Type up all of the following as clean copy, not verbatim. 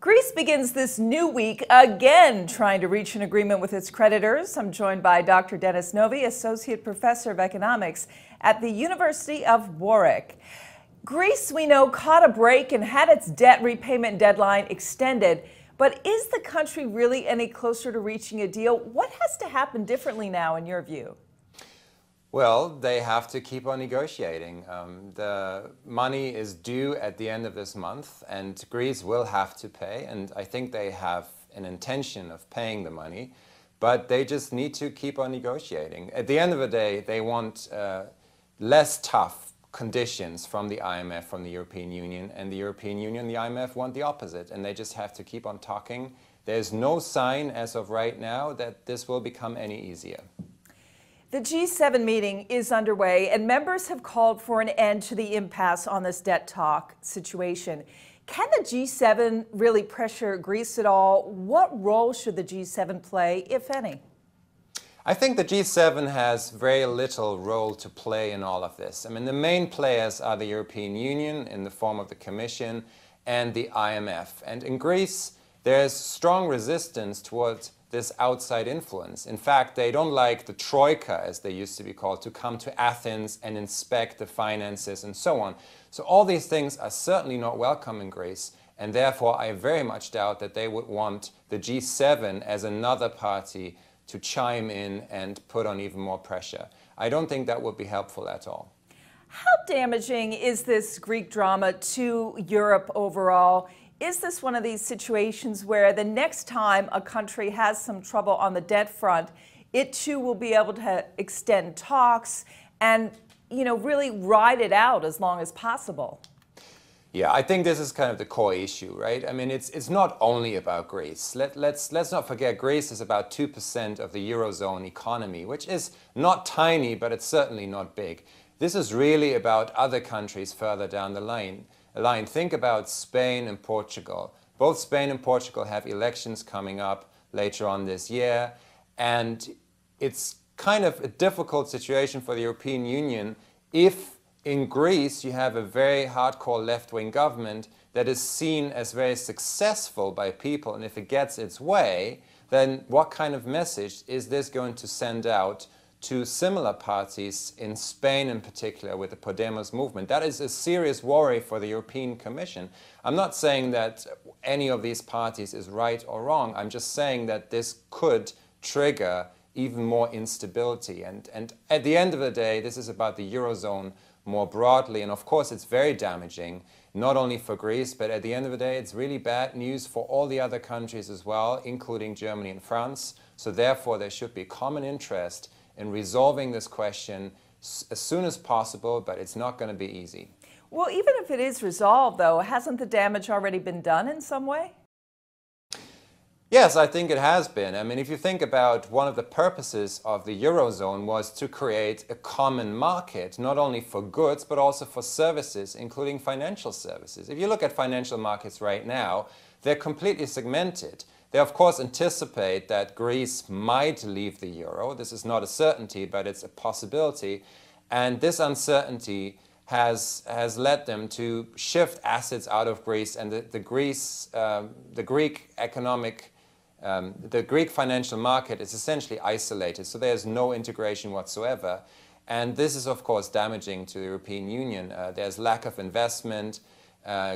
Greece begins this new week again trying to reach an agreement with its creditors. I'm joined by Dr. Dennis Novy, Associate Professor of Economics at the University of Warwick. Greece, we know, caught a break and had its debt repayment deadline extended. But is the country really any closer to reaching a deal? What has to happen differently now, in your view? Well, they have to keep on negotiating. The money is due at the end of this month, and Greece will have to pay. And I think they have an intention of paying the money, but they just need to keep on negotiating. At the end of the day, they want less tough conditions from the IMF, from the European Union, and the European Union and the IMF want the opposite, and they just have to keep on talking. There's no sign as of right now that this will become any easier. The G7 meeting is underway, and members have called for an end to the impasse on this debt talk situation. Can the G7 really pressure Greece at all? What role should the G7 play, if any? I think the G7 has very little role to play in all of this. I mean, the main players are the European Union in the form of the Commission and the IMF. And in Greece, there's strong resistance towards this outside influence. In fact, they don't like the Troika, as they used to be called, to come to Athens and inspect the finances and so on. So all these things are certainly not welcome in Greece, and therefore I very much doubt that they would want the G7 as another party to chime in and put on even more pressure. I don't think that would be helpful at all. How damaging is this Greek drama to Europe overall? Is this one of these situations where the next time a country has some trouble on the debt front, it too will be able to extend talks and, really ride it out as long as possible? Yeah, I think this is kind of the core issue, right? I mean, it's not only about Greece. Let's not forget, Greece is about 2% of the Eurozone economy, which is not tiny, but it's certainly not big. This is really about other countries further down the line. Think about Spain and Portugal. Both Spain and Portugal have elections coming up later on this year, and it's kind of a difficult situation for the European Union if in Greece you have a very hardcore left-wing government that is seen as very successful by people, and if it gets its way, then what kind of message is this going to send out to similar parties in Spain in particular with the Podemos movement? That is a serious worry for the European Commission. I'm not saying that any of these parties is right or wrong. I'm just saying that this could trigger even more instability. And at the end of the day, this is about the Eurozone more broadly. And of course, it's very damaging, not only for Greece, but at the end of the day, it's really bad news for all the other countries as well, including Germany and France. So therefore, there should be common interest in resolving this question as soon as possible, but it's not going to be easy. Well, even if it is resolved, though, hasn't the damage already been done in some way? Yes, I think it has been. I mean, if you think about one of the purposes of the Eurozone was to create a common market, not only for goods, but also for services, including financial services. If you look at financial markets right now, they're completely segmented. They, of course, anticipate that Greece might leave the euro. This is not a certainty, but it's a possibility. And this uncertainty has led them to shift assets out of Greece, and the Greek financial market is essentially isolated, so there's no integration whatsoever. And this is, of course, damaging to the European Union. There's lack of investment.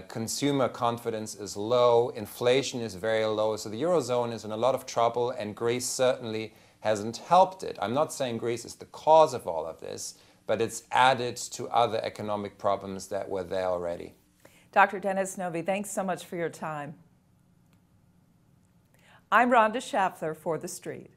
Consumer confidence is low, inflation is very low, so the Eurozone is in a lot of trouble, and Greece certainly hasn't helped it. I'm not saying Greece is the cause of all of this, but it's added to other economic problems that were there already. Dr. Dennis Novy, thanks so much for your time. I'm Rhonda Schaffler for The Street.